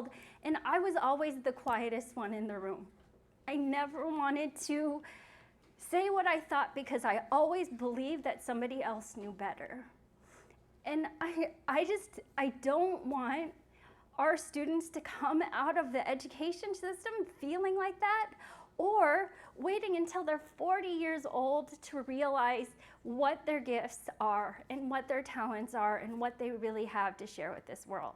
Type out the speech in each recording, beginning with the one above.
world, and I was always the quietest one in the room. I never wanted to say what I thought because I always believed that somebody else knew better. And I don't want our students to come out of the education system feeling like that, or waiting until they're 40 years old to realize what their gifts are and what their talents are and what they really have to share with this world.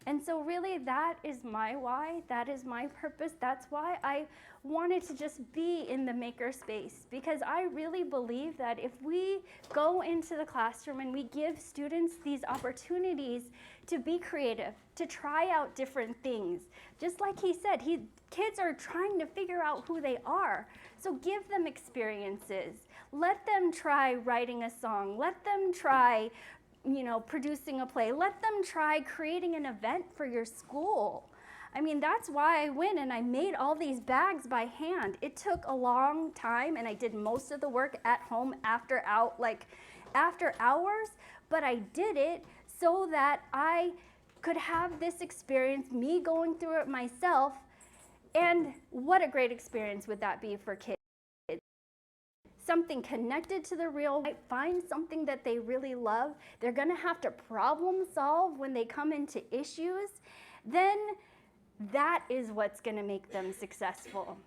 And so really that is my why, that is my purpose. That's why I wanted to just be in the makerspace, because I really believe that if we go into the classroom and we give students these opportunities to be creative, to try out different things, just like he said, kids are trying to figure out who they are. So give them experiences. Let them try writing a song. Let them try producing a play. Let them try creating an event for your school. I mean, that's why I went and I made all these bags by hand. It took a long time, and I did most of the work at home after hours, but I did it so that I could have this experience, me going through it myself. And what a great experience would that be for kids? Something connected to the real life, find something that they really love. They're gonna have to problem solve when they come into issues. Then that is what's gonna make them successful.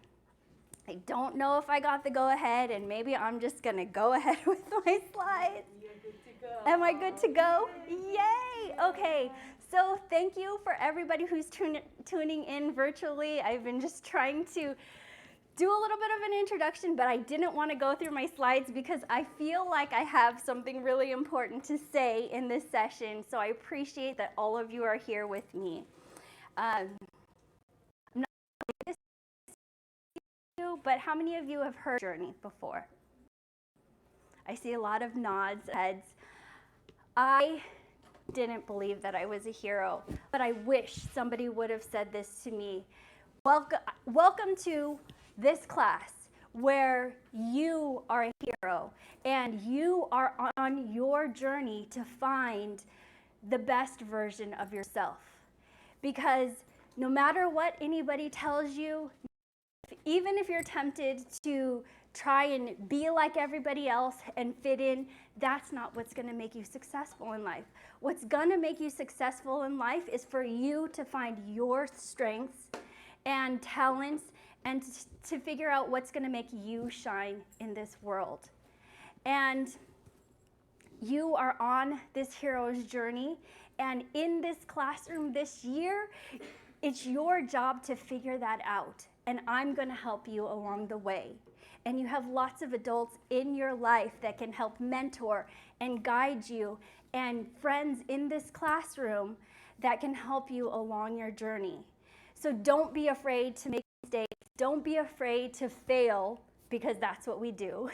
I don't know if I got the go ahead, and maybe I'm just gonna go ahead with my slides. You're good to go. Am I good to go? Yay! Okay, so thank you for everybody who's tuning in virtually. I've been just trying to do a little bit of an introduction, but I didn't want to go through my slides because I feel like I have something really important to say in this session, so I appreciate that all of you are here with me. I'm not going to you, but how many of you have heard Journey before? I see a lot of nods, heads. I didn't believe that I was a hero, but I wish somebody would have said this to me. Welcome to this class where you are a hero and you are on your journey to find the best version of yourself. Because no matter what anybody tells you, even if you're tempted to try and be like everybody else and fit in, that's not what's going to make you successful in life. What's going to make you successful in life is for you to find your strengths and talents and to figure out what's going to make you shine in this world. And you are on this hero's journey, and in this classroom this year, it's your job to figure that out, and I'm going to help you along the way. And you have lots of adults in your life that can help mentor and guide you, and friends in this classroom that can help you along your journey. So don't be afraid to make mistakes. Don't be afraid to fail, because that's what we do.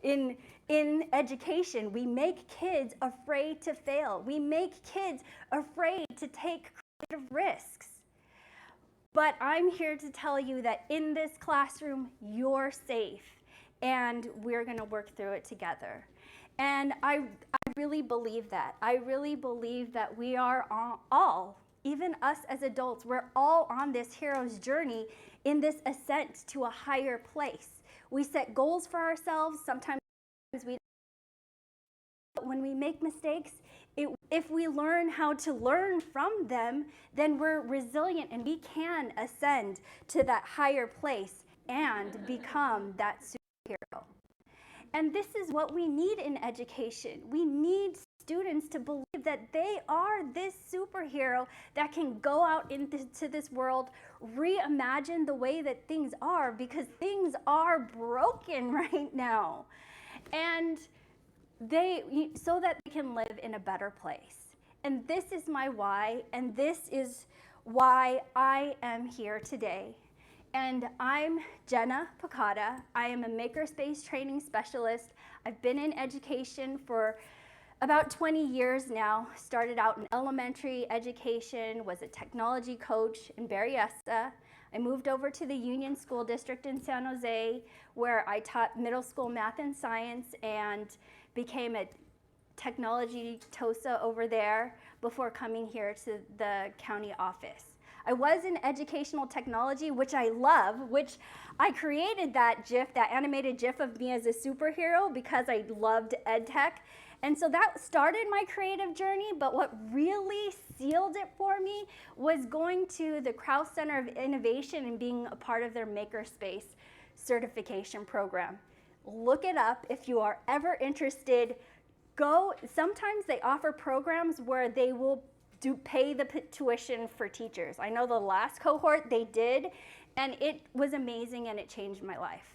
In education, we make kids afraid to fail. We make kids afraid to take creative risks. But I'm here to tell you that in this classroom, you're safe, and we're going to work through it together. And I really believe that. I really believe that we are all, even us as adults, we're all on this hero's journey in this ascent to a higher place. We set goals for ourselves. Sometimes we, when we make mistakes, if we learn how to learn from them, then we're resilient and we can ascend to that higher place and become that superhero. And this is what we need in education. We need students to believe that they are this superhero that can go out into this world, reimagine the way that things are, because things are broken right now. And so that they can live in a better place. And this is my why, and this is why I am here today. And I'm Gena Pacada. I am a Makerspace training specialist. I've been in education for about 20 years now. Started out in elementary education, was a technology coach in Berryessa. I moved over to the Union School District in San Jose, where I taught middle school math and science and became a technology TOSA over there before coming here to the county office. I was in educational technology, which I love, which I created that GIF, that animated GIF of me as a superhero because I loved ed tech. And so that started my creative journey, but what really sealed it for me was going to the Krause Center of Innovation and being a part of their Makerspace certification program. Look it up if you are ever interested. Go, sometimes they offer programs where they will pay the tuition for teachers. I know the last cohort they did, and it was amazing and it changed my life.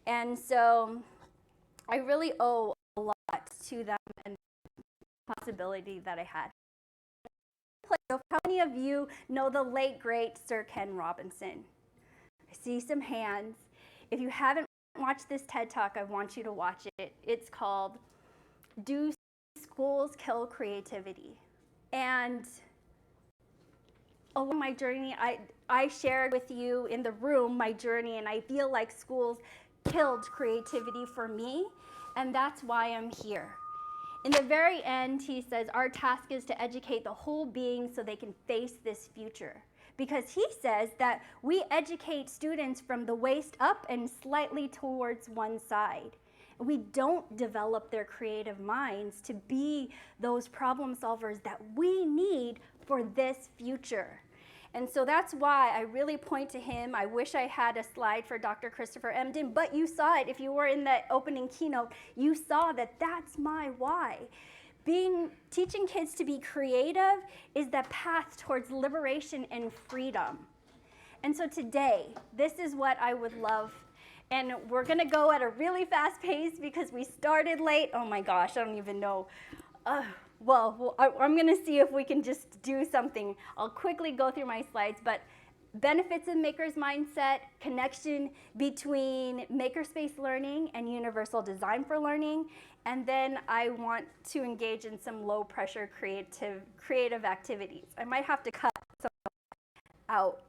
And so I really owe a lot to them and the possibility that I had. How many of you know the late, great Sir Ken Robinson? I see some hands. If you haven't watched this TED Talk, I want you to watch it. It's called Do Schools Kill Creativity? And along my journey, I shared with you in the room my journey, and I feel like schools killed creativity for me, and that's why I'm here. In the very end, he says, our task is to educate the whole being so they can face this future. Because he says that we educate students from the waist up and slightly towards one side. We don't develop their creative minds to be those problem solvers that we need for this future. And so that's why I really point to him. I wish I had a slide for Dr. Christopher Emdin, but you saw it. If you were in the opening keynote, you saw that that's my why. Teaching kids to be creative is the path towards liberation and freedom. And so today, this is what I would love. And we're gonna go at a really fast pace because we started late. Oh my gosh, I don't even know. I'm gonna see if we can just do something. I'll quickly go through my slides, but benefits of maker's mindset, connection between makerspace learning and universal design for learning, and then I want to engage in some low pressure creative activities. I might have to cut some out.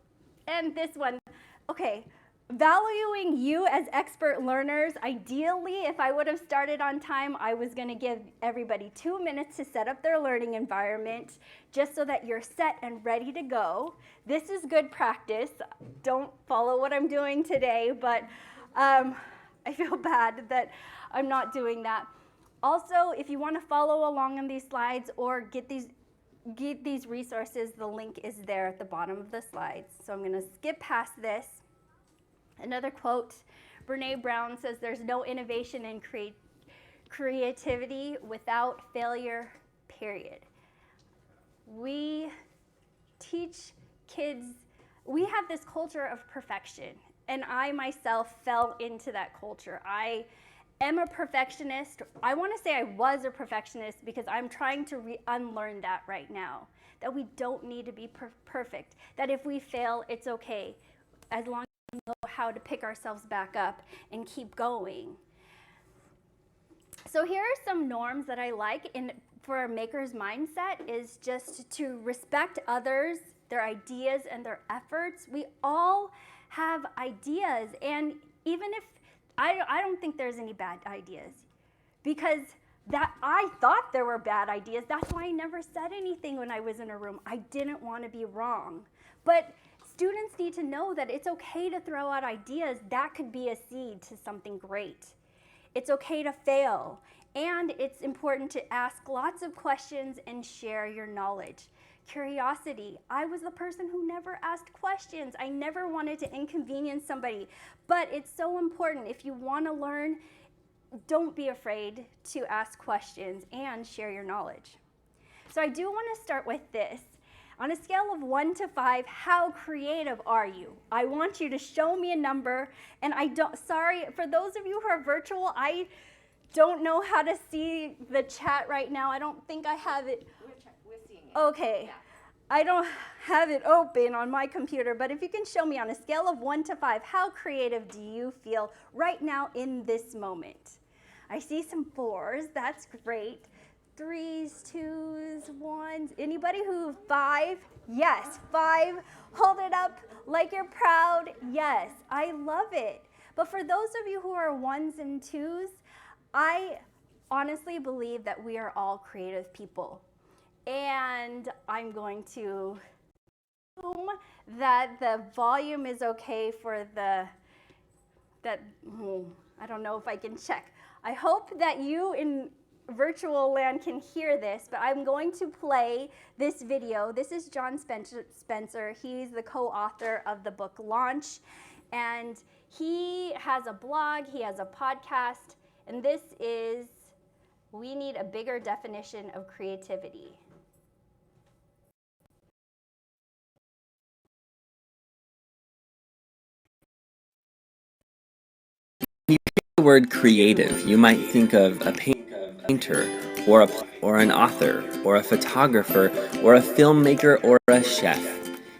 And this one, okay. Valuing you as expert learners. Ideally, if I would have started on time, I was going to give everybody 2 minutes to set up their learning environment just so that you're set and ready to go. This is good practice. Don't follow what I'm doing today, but I feel bad that I'm not doing that. Also, if you want to follow along on these slides or get these resources, the link is there at the bottom of the slides. So I'm going to skip past this. Another quote, Brene Brown says, there's no innovation in creativity without failure, period. We teach kids, we have this culture of perfection, and I myself fell into that culture. I am a perfectionist. I want to say I was a perfectionist because I'm trying to unlearn that right now, that we don't need to be perfect, that if we fail, it's okay, as long know how to pick ourselves back up and keep going. So here are some norms that I like for a maker's mindset is just to respect others, their ideas and their efforts. We all have ideas, and even if I don't think there's any bad ideas, because that I thought there were bad ideas. That's why I never said anything when I was in a room. I didn't want to be wrong. But students need to know that it's okay to throw out ideas. That could be a seed to something great. It's okay to fail. And it's important to ask lots of questions and share your knowledge. Curiosity. I was the person who never asked questions. I never wanted to inconvenience somebody. But it's so important. If you want to learn, don't be afraid to ask questions and share your knowledge. So I do want to start with this. On a scale of 1 to 5, how creative are you? I want you to show me a number, and sorry, for those of you who are virtual, I don't know how to see the chat right now. I don't think I have it. We're seeing it. Okay. Yeah. I don't have it open on my computer, but if you can show me on a scale of 1 to 5, how creative do you feel right now in this moment? I see some 4s, that's great. 3s, 2s, 1s. Anybody who 5? Yes, 5. Hold it up like you're proud. Yes, I love it. But for those of you who are 1s and 2s, I honestly believe that we are all creative people. And I'm going to that the volume is okay for I don't know if I can check. I hope that you in virtual land can hear this, but I'm going to play this video. This is John Spencer. He's the co-author of the book Launch, and he has a blog, he has a podcast, and this is We Need a Bigger Definition of Creativity. The word creative, you might think of a painter or an author or a photographer or a filmmaker or a chef.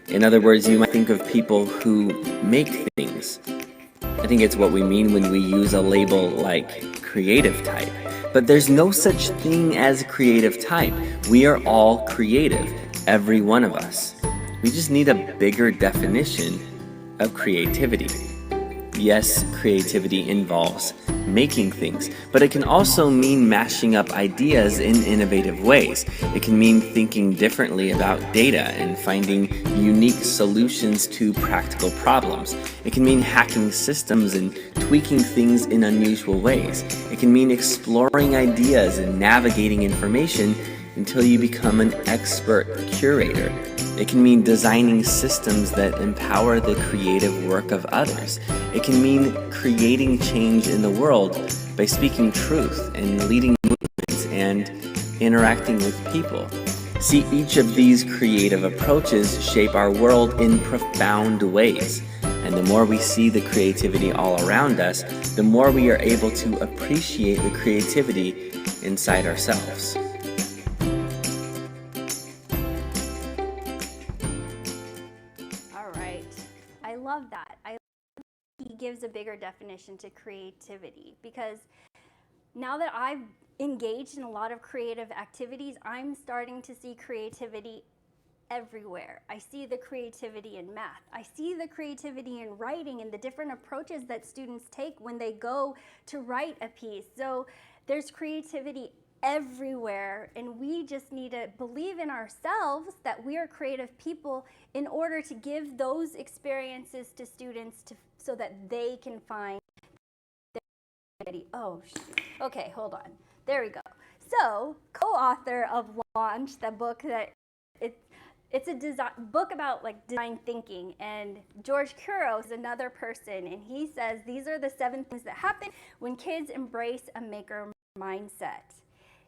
In other words, you might think of people who make things. I think it's what we mean when we use a label like creative type. But there's no such thing as creative type. We are all creative, every one of us. We just need a bigger definition of creativity. Yes, creativity involves making things, but it can also mean mashing up ideas in innovative ways. It can mean thinking differently about data and finding unique solutions to practical problems. It can mean hacking systems and tweaking things in unusual ways. It can mean exploring ideas and navigating information until you become an expert curator. It can mean designing systems that empower the creative work of others. It can mean creating change in the world by speaking truth and leading movements and interacting with people. See, each of these creative approaches shape our world in profound ways. And the more we see the creativity all around us, the more we are able to appreciate the creativity inside ourselves. I love that. He gives a bigger definition to creativity, because now that I've engaged in a lot of creative activities, I'm starting to see creativity everywhere. I see the creativity in math. I see the creativity in writing and the different approaches that students take when they go to write a piece. So there's creativity everywhere, and we just need to believe in ourselves that we are creative people in order to give those experiences to students so that they can find their okay, hold on. There we go. So, co-author of Launch, the book that it's a book about like design thinking, and George Couros is another person, and he says these are the 7 things that happen when kids embrace a maker mindset.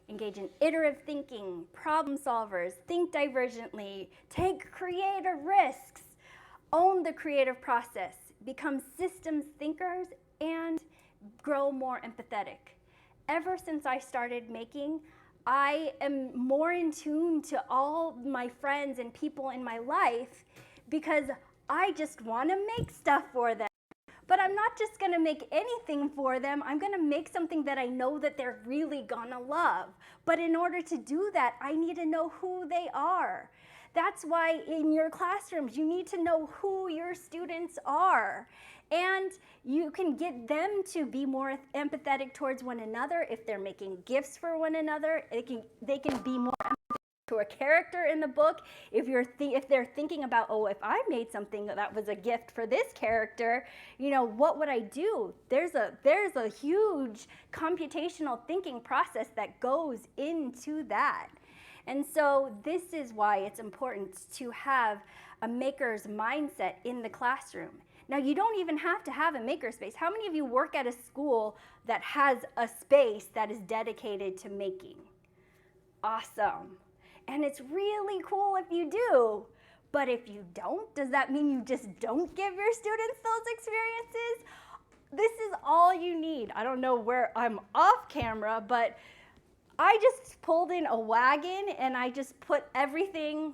Engage in iterative thinking, problem solvers, think divergently, take creative risks, own the creative process, become systems thinkers, and grow more empathetic. Ever since I started making, I am more in tune to all my friends and people in my life because I just want to make stuff for them. But I'm not just going to make anything for them. I'm going to make something that I know that they're really going to love. But in order to do that, I need to know who they are. That's why in your classrooms, you need to know who your students are. And you can get them to be more empathetic towards one another. If they're making gifts for one another, they can be more empathetic to a character in the book. If they're thinking about, oh, if I made something that was a gift for this character, what would I do? There's a huge computational thinking process that goes into that. And so this is why it's important to have a maker's mindset in the classroom. Now, you don't even have to have a makerspace. How many of you work at a school that has a space that is dedicated to making? Awesome. And it's really cool if you do. But if you don't, does that mean you just don't give your students those experiences? This is all you need. I don't know where I'm off camera, but I just pulled in a wagon and I just put everything,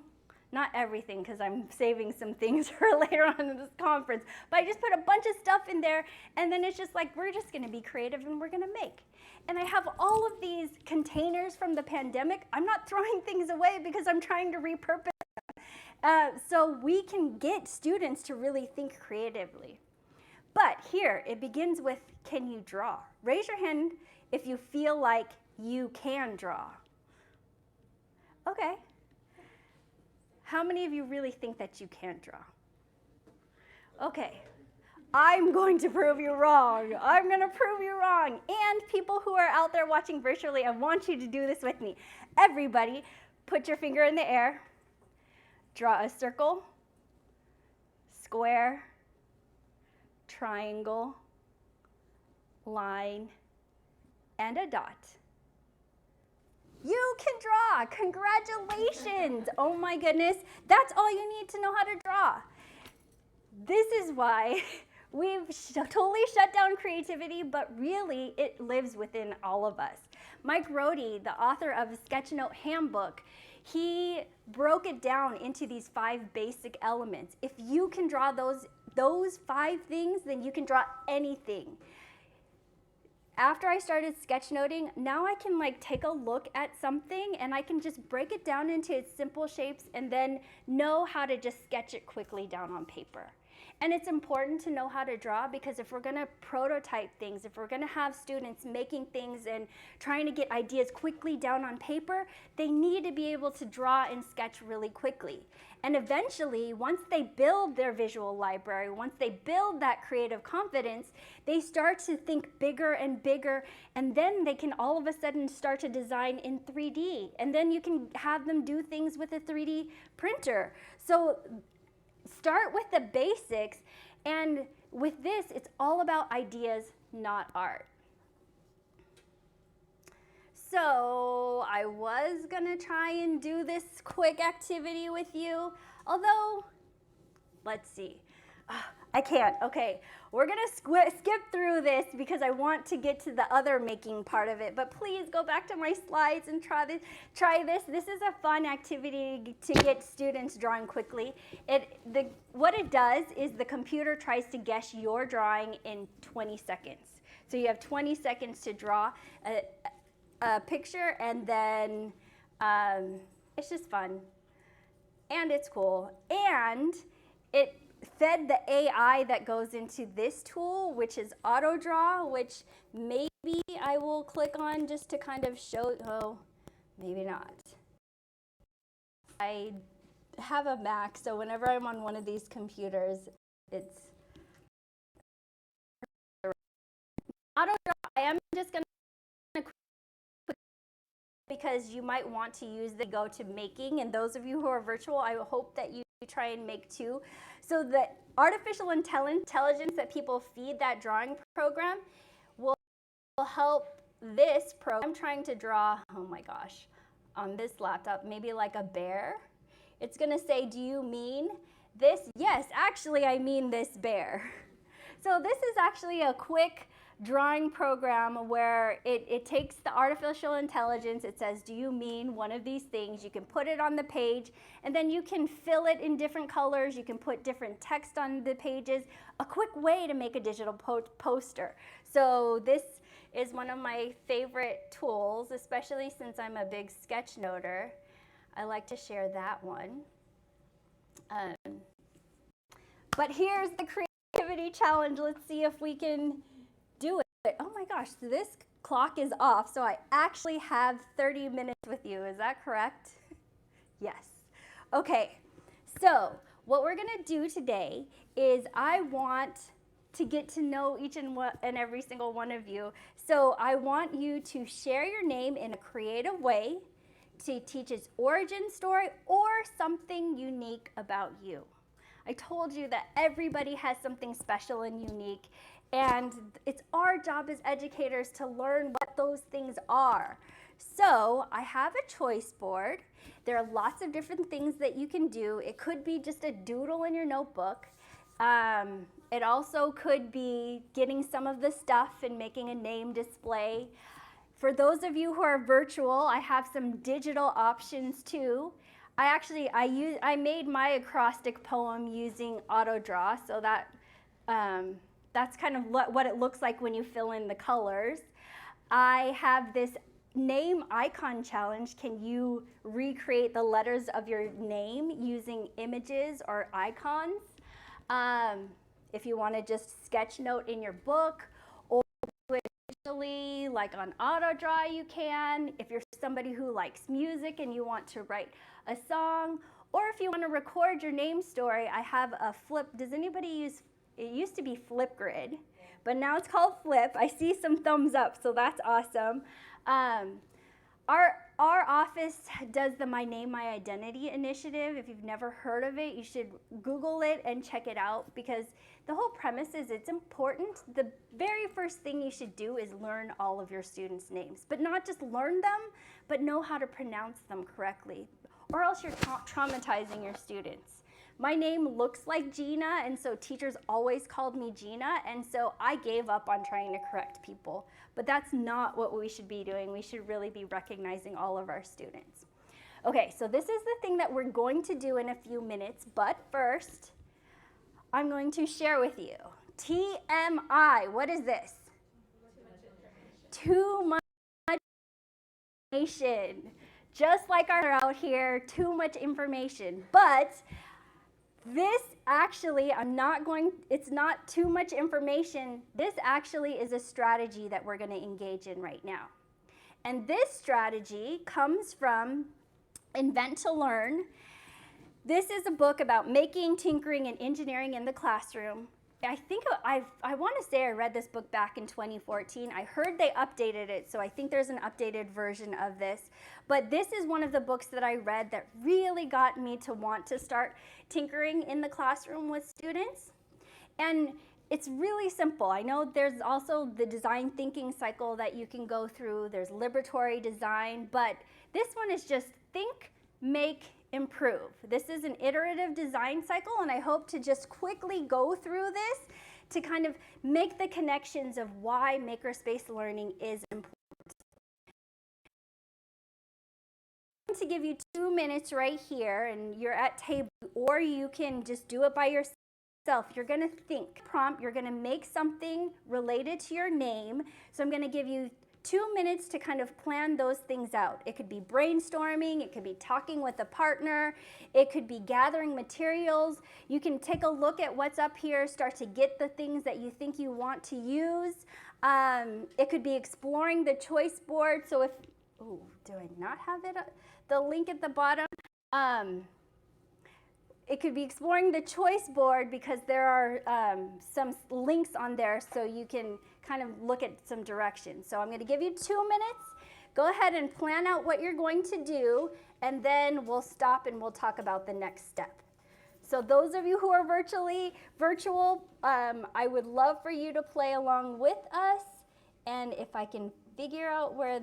not everything because I'm saving some things for later on in this conference, but I just put a bunch of stuff in there, and then it's just like, we're just going to be creative and we're going to make. And I have all of these containers from the pandemic. I'm not throwing things away because I'm trying to repurpose them. So we can get students to really think creatively. But here, it begins with, can you draw? Raise your hand if you feel like you can draw. Okay. How many of you really think that you can't draw? Okay. I'm going to prove you wrong. I'm going to prove you wrong. And people who are out there watching virtually, I want you to do this with me. Everybody, put your finger in the air. Draw a circle, square, triangle, line, and a dot. You can draw. Congratulations. Oh my goodness. That's all you need to know how to draw. This is why we've totally shut down creativity, but really it lives within all of us. Mike Rohde, the author of Sketchnote Handbook, he broke it down into these 5 basic elements. If you can draw those 5 things, then you can draw anything. After I started sketchnoting, now I can take a look at something and I can just break it down into its simple shapes and then know how to just sketch it quickly down on paper. And it's important to know how to draw, because if we're going to prototype things, if we're going to have students making things and trying to get ideas quickly down on paper, they need to be able to draw and sketch really quickly. And eventually, once they build their visual library, once they build that creative confidence, they start to think bigger and bigger, and then they can all of a sudden start to design in 3D. And then you can have them do things with a 3D printer. So start with the basics, and with this, it's all about ideas, not art. So I was gonna try and do this quick activity with you, although, let's see. I can't. Okay, we're gonna skip through this because I want to get to the other making part of it, but please go back to my slides and try this. This is a fun activity to get students drawing quickly. What it does is the computer tries to guess your drawing in 20 seconds. So you have 20 seconds to draw a picture, and then it's just fun, and it's cool, and it fed the AI that goes into this tool, which is AutoDraw, which maybe I will click on just to kind of show, oh, maybe not. I have a Mac, so whenever I'm on one of these computers, it's AutoDraw. I am just going to, because you might want to use the go to making, and those of you who are virtual, I hope that you try and make too. So the artificial intelligence that people feed that drawing program will help this program. I'm trying to draw, oh my gosh, on this laptop, maybe like a bear. It's gonna say, do you mean this? Yes, actually I mean this bear. So this is actually a quick drawing program where it takes the artificial intelligence, it says, do you mean one of these things? You can put it on the page, and then you can fill it in different colors, you can put different text on the pages, a quick way to make a digital poster. So this is one of my favorite tools, especially since I'm a big sketchnoter. I like to share that one. But here's the creativity challenge. Let's see if we can do it. Oh my gosh, so this clock is off, so I actually have 30 minutes with you. Is that correct? Yes. Okay, so what we're gonna do today is I want to get to know each and every single one of you. So I want you to share your name in a creative way, to teach its origin story or something unique about you. I told you that everybody has something special and unique, and it's our job as educators to learn what those things are. So I have a choice board. There are lots of different things that you can do. It could be just a doodle in your notebook. It also could be getting some of the stuff and making a name display. For those of you who are virtual, I have some digital options too. I made my acrostic poem using AutoDraw, so that's kind of what it looks like when you fill in the colors. I have this name icon challenge. Can you recreate the letters of your name using images or icons? If you want to just sketch note in your book, or digitally, like on AutoDraw, you can. If you're somebody who likes music and you want to write a song, Or if you want to record your name story, I have a Flip. Does anybody use, it used to be Flipgrid, but now it's called Flip. I see some thumbs up, so that's awesome. Our office does the My Name, My Identity initiative. If you've never heard of it, you should Google it and check it out, because the whole premise is it's important. The very first thing you should do is learn all of your students' names, but not just learn them, but know how to pronounce them correctly, or else you're traumatizing your students. My name looks like Gena, and so teachers always called me Gena, and so I gave up on trying to correct people. But that's not what we should be doing. We should really be recognizing all of our students. Okay, so this is the thing that we're going to do in a few minutes, but first, I'm going to share with you. TMI, what is this? Too much information. Just like our out here, too much information. But this actually, it's not too much information. This actually is a strategy that we're going to engage in right now. And this strategy comes from Invent to Learn. This is a book about making, tinkering, and engineering in the classroom. I think I want to say I read this book back in 2014. I heard they updated it, so I think there's an updated version of this. But this is one of the books that I read that really got me to want to start tinkering in the classroom with students. And it's really simple. I know there's also the design thinking cycle that you can go through. There's liberatory design, but this one is just think, make, improve. This is an iterative design cycle, and I hope to just quickly go through this to kind of make the connections of why makerspace learning is important. I'm going to give you 2 minutes right here, and you're at table, or you can just do it by yourself. You're going to think. Prompt, you're going to make something related to your name. So I'm going to give you 2 minutes to kind of plan those things out. It could be brainstorming, it could be talking with a partner, it could be gathering materials. You can take a look at what's up here, start to get the things that you think you want to use. It could be exploring the choice board. So if, do I not have it, the link at the bottom? It could be exploring the choice board, because there are some links on there so you can kind of look at some directions. So I'm going to give you 2 minutes. Go ahead and plan out what you're going to do, and then we'll stop and we'll talk about the next step. So those of you who are virtual, I would love for you to play along with us. And if I can figure out where,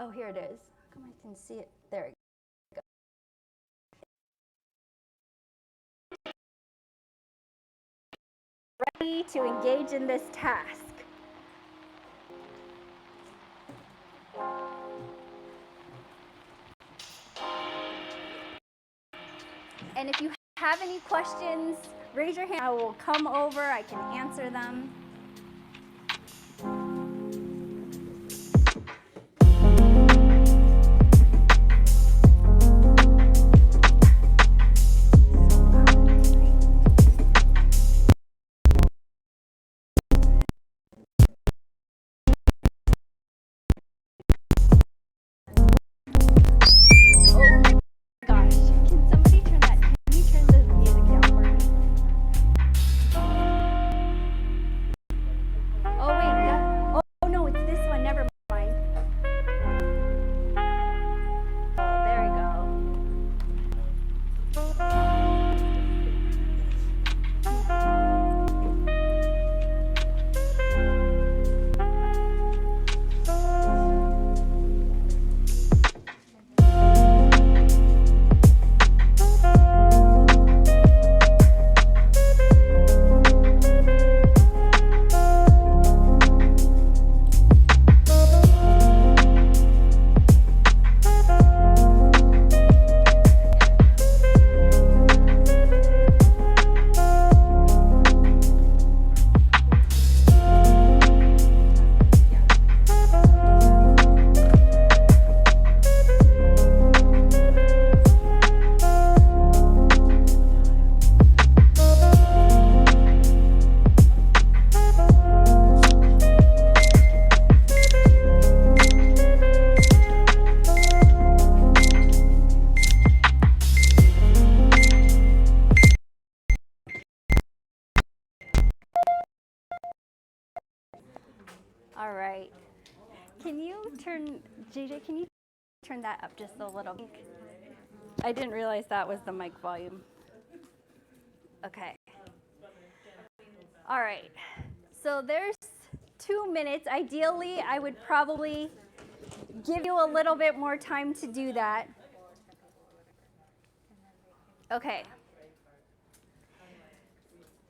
oh, here it is. How come I can see it? There we go. Ready to engage in this task. And if you have any questions, raise your hand. I will come over. I can answer them. All right. Can you turn, JJ, can you turn that up just a little? I didn't realize that was the mic volume. Okay. All right. So there's 2 minutes. Ideally, I would probably give you a little bit more time to do that. Okay.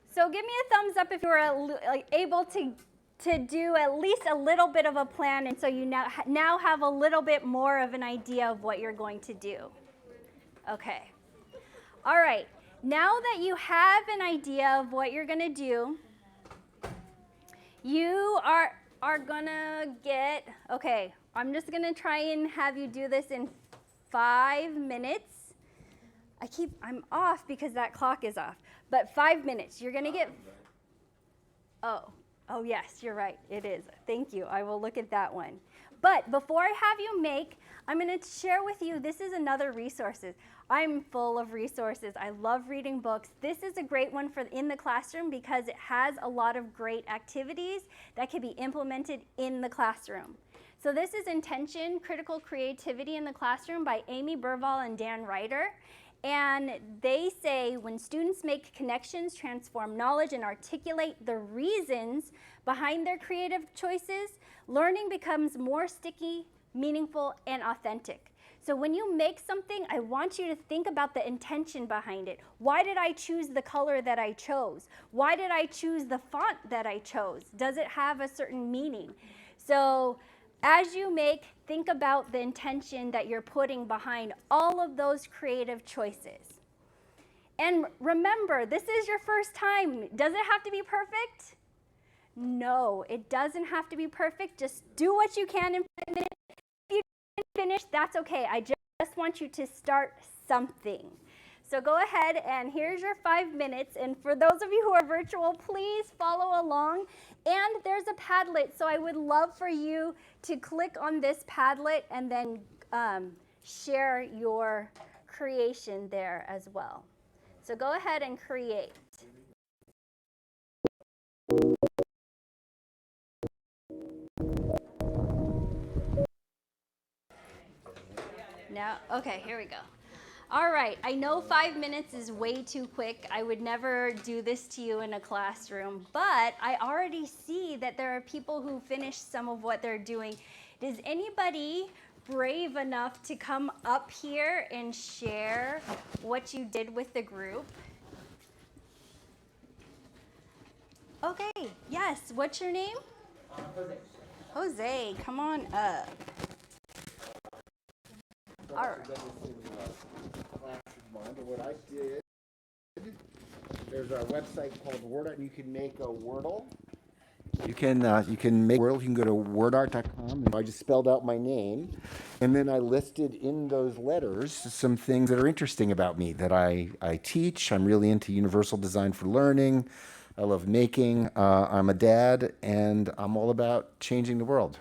So give me a thumbs up if you were able to do at least a little bit of a plan, and so you now have a little bit more of an idea of what you're going to do. Okay. All right. Now that you have an idea of what you're going to do, you are going to get, okay, I'm just going to try and have you do this in 5 minutes. I'm off because that clock is off. But 5 minutes, you're going to get, oh yes, you're right, it is. Thank you, I will look at that one. But before I have you make, I'm going to share with you, this is another resources. I'm full of resources. I love reading books. This is a great one for in the classroom because it has a lot of great activities that can be implemented in the classroom. So this is Intention, Critical Creativity in the Classroom by Amy Burvall and Dan Ryder. And they say when students make connections, transform knowledge, and articulate the reasons behind their creative choices, learning becomes more sticky, meaningful, and authentic. So when you make something, I want you to think about the intention behind it. Why did I choose the color that I chose? Why did I choose the font that I chose? Does it have a certain meaning? So as you make, think about the intention that you're putting behind all of those creative choices. And remember, this is your first time. Does it have to be perfect? No, it doesn't have to be perfect. Just do what you can in 5 minutes. If you didn't finish, that's okay. I just want you to start something. So go ahead, and here's your 5 minutes. And for those of you who are virtual, please follow along. And there's a Padlet, so I would love for you to click on this Padlet and then share your creation there as well. So go ahead and create. Now, okay, here we go. All right, I know 5 minutes is way too quick. I would never do this to you in a classroom, but I already see that there are people who finished some of what they're doing. Is anybody brave enough to come up here and share what you did with the group? Okay, yes, what's your name? Jose. Jose, come on up. All right. But what I did, there's a website called WordArt, and you can make a Wordle. You can make Wordle. You can go to wordart.com, and I just spelled out my name, and then I listed in those letters some things that are interesting about me that I teach. I'm really into universal design for learning. I love making. I'm a dad, and I'm all about changing the world.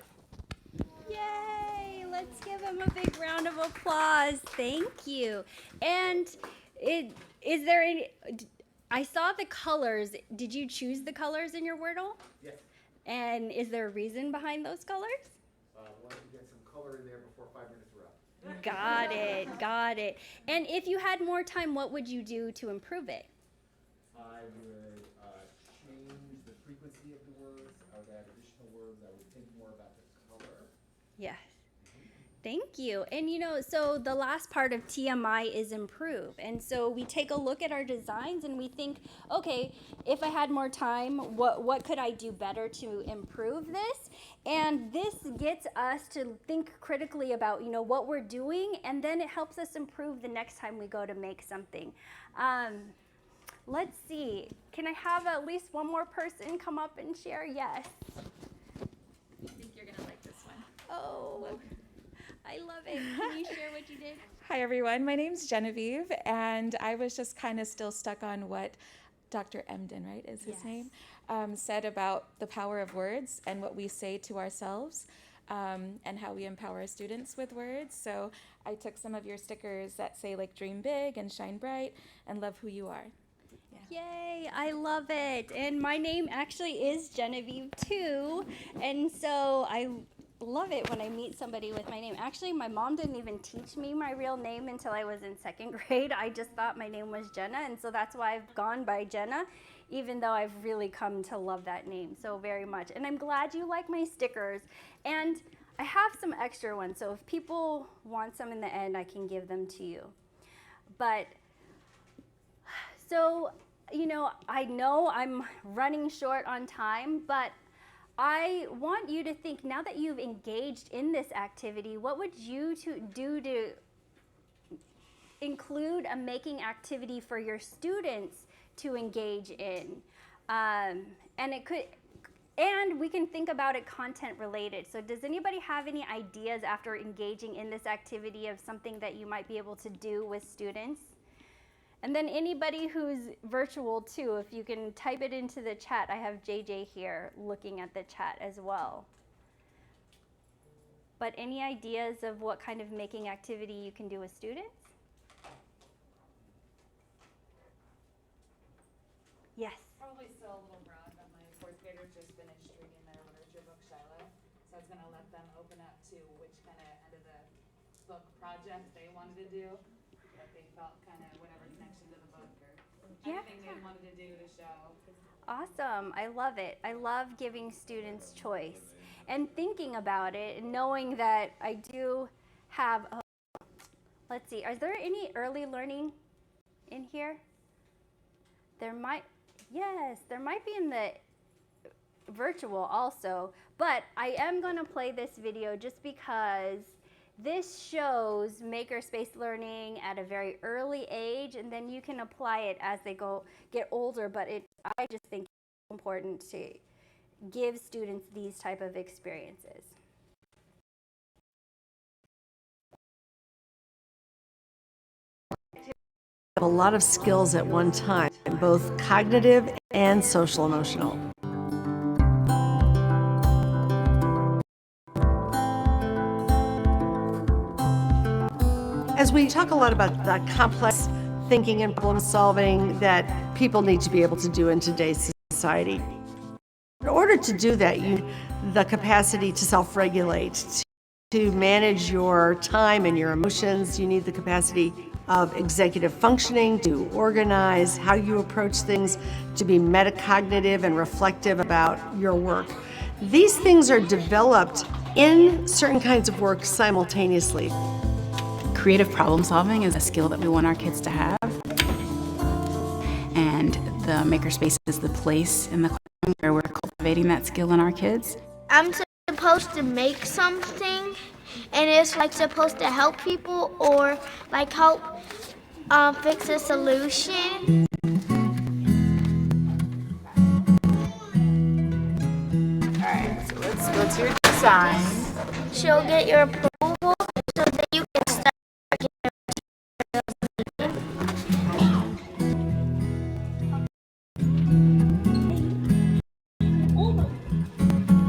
Yay! Let's give him a big round of applause. Thank you. And is there any? I saw the colors. Did you choose the colors in your Wordle? Yes. And is there a reason behind those colors? Wanted to get some color in there before 5 minutes were up. Got it. Got it. And if you had more time, what would you do to improve it? I would change the frequency of the words. I would add additional words. I would think more about the color. Yes. Thank you. And so the last part of TMI is improve. And so we take a look at our designs and we think, okay, if I had more time, what could I do better to improve this? And this gets us to think critically about, what we're doing, and then it helps us improve the next time we go to make something. Let's see. Can I have at least one more person come up and share? Yes. I think you're going to like this one. Oh. I love it. Can you share what you did? Hi, everyone. My name's Genevieve, and I was just kind of still stuck on what Dr. Emden, right, is his name, said about the power of words and what we say to ourselves and how we empower our students with words. So I took some of your stickers that say, like, dream big and shine bright and love who you are. Yay, I love it. And my name actually is Genevieve too. And so I love it when I meet somebody with my name. Actually, my mom didn't even teach me my real name until I was in 2nd grade. I just thought my name was Gena, and so that's why I've gone by Gena, even though I've really come to love that name so very much. And I'm glad you like my stickers. And I have some extra ones, so if people want some in the end, I can give them to you. But so, you know I'm running short on time, but I want you to think, now that you've engaged in this activity, what would you do to include a making activity for your students to engage in? And we can think about it content related. So does anybody have any ideas after engaging in this activity of something that you might be able to do with students? And then anybody who's virtual too, if you can type it into the chat. I have JJ here looking at the chat as well. But any ideas of what kind of making activity you can do with students? Yes. Probably still a little broad, but my 4th graders just finished reading their literature book, Shiloh. So I was going to let them open up to which kind of end of the book project they wanted to do. That they felt kind of whatever connection to the book or anything they wanted to do to show. Awesome. I love it. I love giving students choice and thinking about it and knowing that I do have, let's see, are there any early learning in here? There might be in the virtual also, but I am going to play this video just because this shows Makerspace learning at a very early age, and then you can apply it as they get older, but I just think it's important to give students these type of experiences. A lot of skills at one time, both cognitive and social emotional. As we talk a lot about the complex thinking and problem solving that people need to be able to do in today's society, in order to do that, you need the capacity to self-regulate, to manage your time and your emotions. You need the capacity of executive functioning, to organize how you approach things, to be metacognitive and reflective about your work. These things are developed in certain kinds of work simultaneously. Creative problem solving is a skill that we want our kids to have. And the Makerspace is the place in the classroom where we're cultivating that skill in our kids. I'm supposed to make something, and it's like supposed to help people or like help fix a solution. Alright, so let's go to your design. She'll get your approval so that you can start.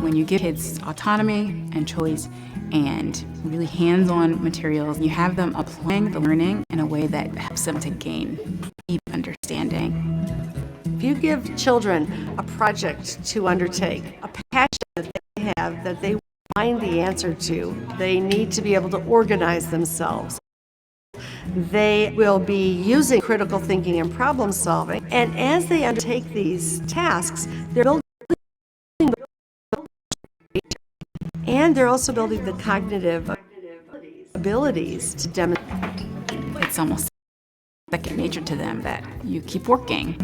When you give kids autonomy and choice and really hands-on materials, you have them applying the learning in a way that helps them to gain deep understanding. If you give children a project to undertake, a passion that they have that they find the answer to, they need to be able to organize themselves. They will be using critical thinking and problem solving, and as they undertake these tasks, they're building and they're also building the cognitive abilities to demonstrate. It's almost second nature to them that you keep working.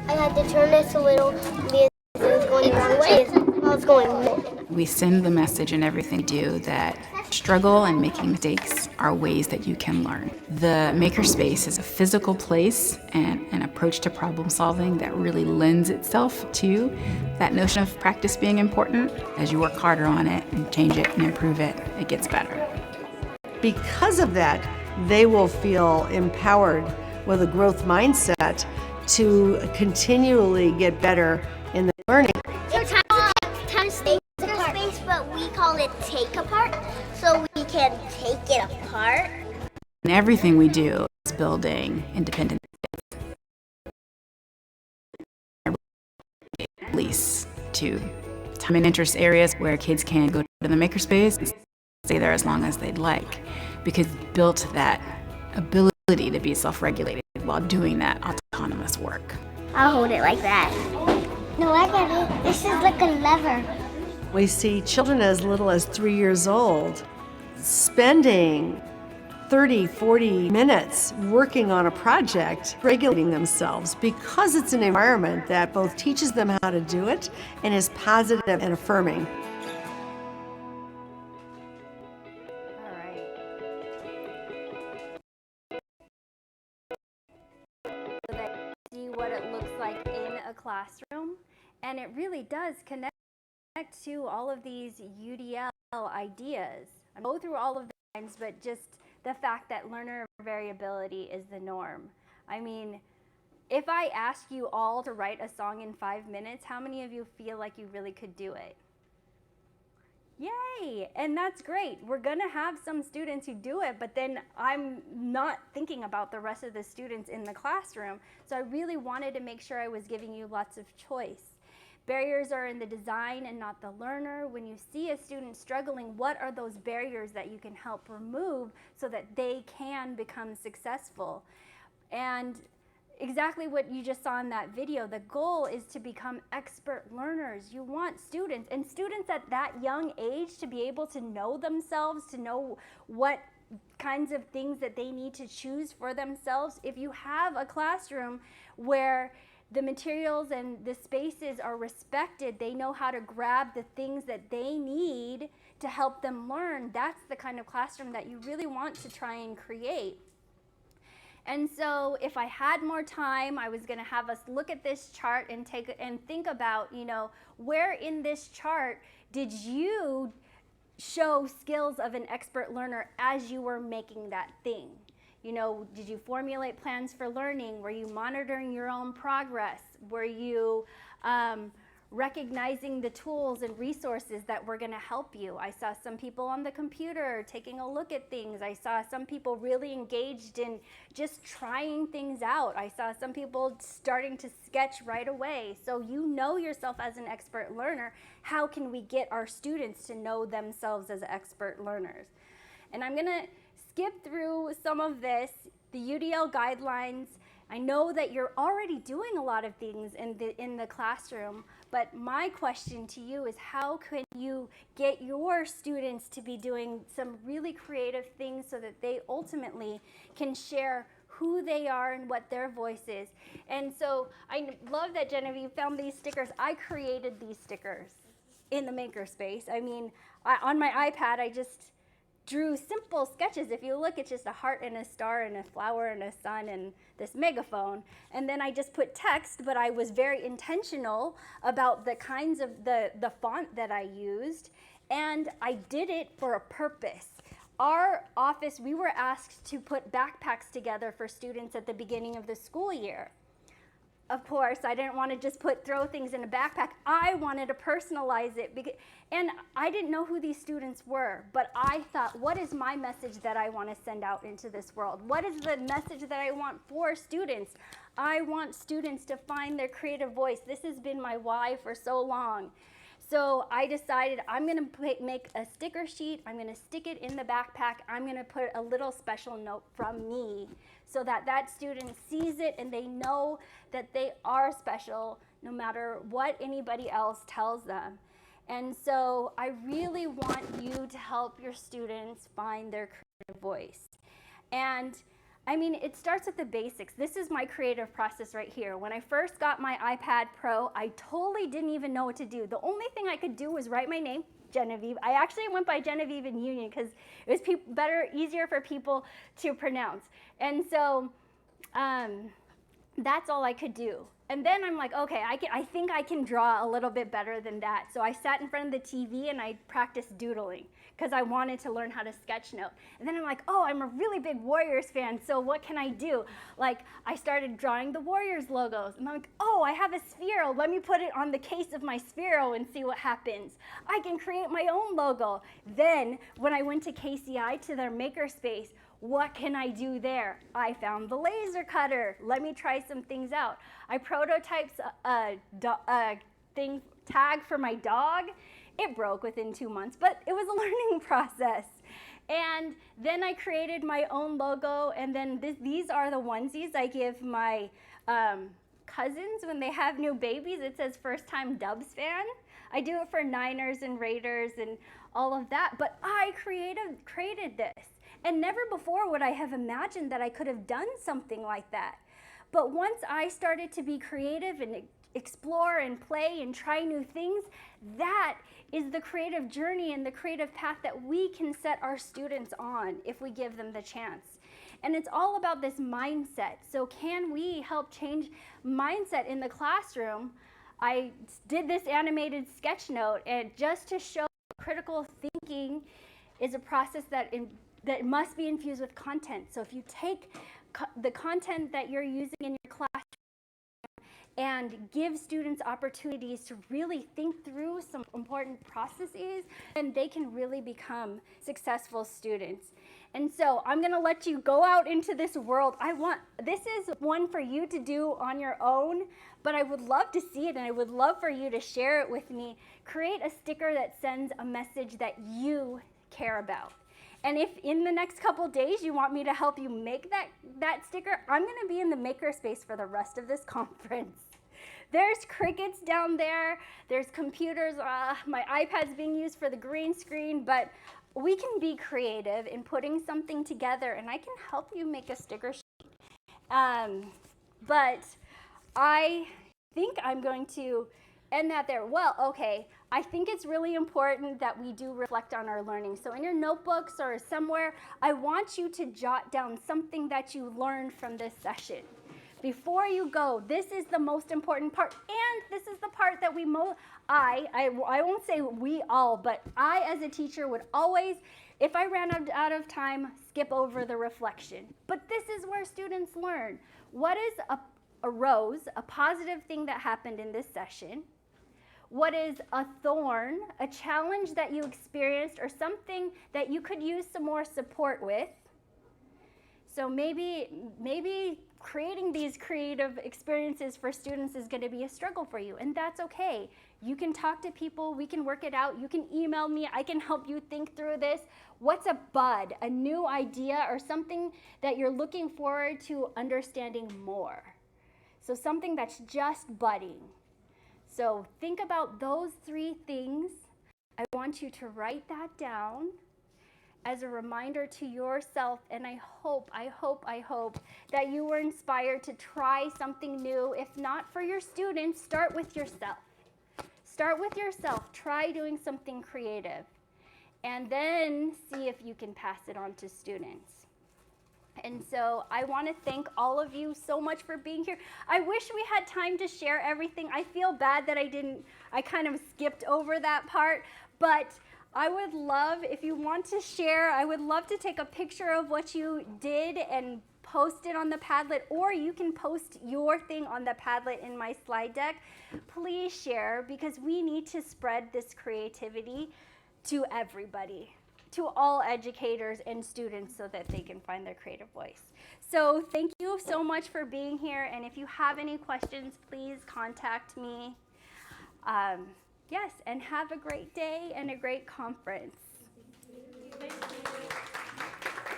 I had to turn this a little because it was going the wrong way. I was going. We send the message in everything we do that struggle and making mistakes are ways that you can learn. The Makerspace is a physical place and an approach to problem solving that really lends itself to that notion of practice being important. As you work harder on it and change it and improve it, it gets better. Because of that, they will feel empowered with a growth mindset to continually get better in the learning. Sometimes space, but we call it take You can take it apart. And everything we do is building independent release to time and interest areas where kids can go to the Makerspace and stay there as long as they'd like, because it built that ability to be self-regulated while doing that autonomous work. I'll hold it like that. No, I got it. This is like a lever. We see children as little as 3 years old spending 30, 40 minutes working on a project, regulating themselves, because it's an environment that both teaches them how to do it and is positive and affirming. All right. So that you see what it looks like in a classroom, and it really does connect to all of these UDL ideas. I go through all of them, but just the fact that learner variability is the norm. I mean, if I ask you all to write a song in 5 minutes, how many of you feel like you really could do it? Yay! And that's great. We're gonna have some students who do it, but then I'm not thinking about the rest of the students in the classroom. So I really wanted to make sure I was giving you lots of choice. Barriers are in the design and not the learner. When you see a student struggling, what are those barriers that you can help remove so that they can become successful? And exactly what you just saw in that video, the goal is to become expert learners. You want students, and students at that young age, to be able to know themselves, to know what kinds of things that they need to choose for themselves. If you have a classroom where the materials and the spaces are respected, they know how to grab the things that they need to help them learn, that's the kind of classroom that you really want to try and create. And so if I had more time, I was going to have us look at this chart and think about, where in this chart did you show skills of an expert learner as you were making that thing? Did you formulate plans for learning? Were you monitoring your own progress? Were you recognizing the tools and resources that were going to help you? I saw some people on the computer taking a look at things. I saw some people really engaged in just trying things out. I saw some people starting to sketch right away. So you know yourself as an expert learner. How can we get our students to know themselves as expert learners? And I'm going to skip through some of this, the UDL guidelines. I know that you're already doing a lot of things in the classroom, but my question to you is, how can you get your students to be doing some really creative things so that they ultimately can share who they are and what their voice is? And so I love that Genevieve found these stickers. I created these stickers in the Makerspace. I mean, on my iPad, I just drew simple sketches. If you look, it's just a heart and a star and a flower and a sun and this megaphone. And then I just put text, but I was very intentional about the kinds of the font that I used. And I did it for a purpose. Our office, we were asked to put backpacks together for students at the beginning of the school year. Of course, I didn't want to just throw things in a backpack. I wanted to personalize it, and I didn't know who these students were, but I thought, what is my message that I want to send out into this world? What is the message that I want for students? I want students to find their creative voice. This has been my why for so long. So I decided I'm going to make a sticker sheet. I'm going to stick it in the backpack. I'm going to put a little special note from me so that that student sees it and they know that they are special no matter what anybody else tells them. And so I really want you to help your students find their creative voice. And I mean, it starts with the basics. This is my creative process right here. When I first got my iPad Pro, I totally didn't even know what to do. The only thing I could do was write my name, Genevieve. I actually went by Genevieve in Union because it was easier for people to pronounce. And so that's all I could do. And then I'm like, okay, I think I can draw a little bit better than that. So I sat in front of the TV and I practiced doodling because I wanted to learn how to sketch note. And then I'm like, oh, I'm a really big Warriors fan, so what can I do? Like, I started drawing the Warriors logos. And I'm like, oh, I have a Sphero. Let me put it on the case of my Sphero and see what happens. I can create my own logo. Then, when I went to KCI to their Makerspace, what can I do there? I found the laser cutter. Let me try some things out. I prototyped a tag for my dog. It broke within 2 months, but it was a learning process. And then I created my own logo, and then these are the onesies I give my cousins when they have new babies. It says first time Dubs fan. I do it for Niners and Raiders and all of that, but I created this. And never before would I have imagined that I could have done something like that. But once I started to be creative and explore and play and try new things, that is the creative journey and the creative path that we can set our students on if we give them the chance. And it's all about this mindset. So can we help change mindset in the classroom? I did this animated sketch note, and just to show critical thinking is a process that must be infused with content. So if you take the content that you're using in your class and give students opportunities to really think through some important processes, and they can really become successful students. And so I'm gonna let you go out into this world. This is one for you to do on your own, but I would love to see it, and I would love for you to share it with me. Create a sticker that sends a message that you care about. And if in the next couple days you want me to help you make that sticker, I'm gonna be in the Makerspace for the rest of this conference. There's crickets down there, there's computers, my iPad's being used for the green screen, but we can be creative in putting something together, and I can help you make a sticker sheet. But I think I'm going to end that there. Well, okay, I think it's really important that we do reflect on our learning. So in your notebooks or somewhere, I want you to jot down something that you learned from this session. Before you go, this is the most important part, and this is the part that I won't say we all, but I as a teacher would always, if I ran out of time, skip over the reflection. But this is where students learn. What is a positive thing that happened in this session? What is a thorn, a challenge that you experienced, or something that you could use some more support with? So maybe creating these creative experiences for students is going to be a struggle for you, and that's okay. You can talk to people, we can work it out, you can email me, I can help you think through this. What's a bud, a new idea, or something that you're looking forward to understanding more? So something that's just budding. So think about those 3 things. I want you to write that down as a reminder to yourself, and I hope that you were inspired to try something new. If not for your students, start with yourself. Start with yourself, try doing something creative, and then see if you can pass it on to students. And so I want to thank all of you so much for being here. I wish we had time to share everything. I feel bad that I kind of skipped over that part, but I would love, if you want to share, I would love to take a picture of what you did and post it on the Padlet, or you can post your thing on the Padlet in my slide deck. Please share, because we need to spread this creativity to everybody, to all educators and students, so that they can find their creative voice. So thank you so much for being here, and if you have any questions, please contact me. Yes, and have a great day and a great conference. Thank you.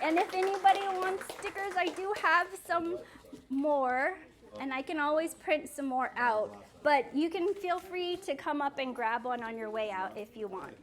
And if anybody wants stickers, I do have some more, and I can always print some more out, but you can feel free to come up and grab one on your way out if you want.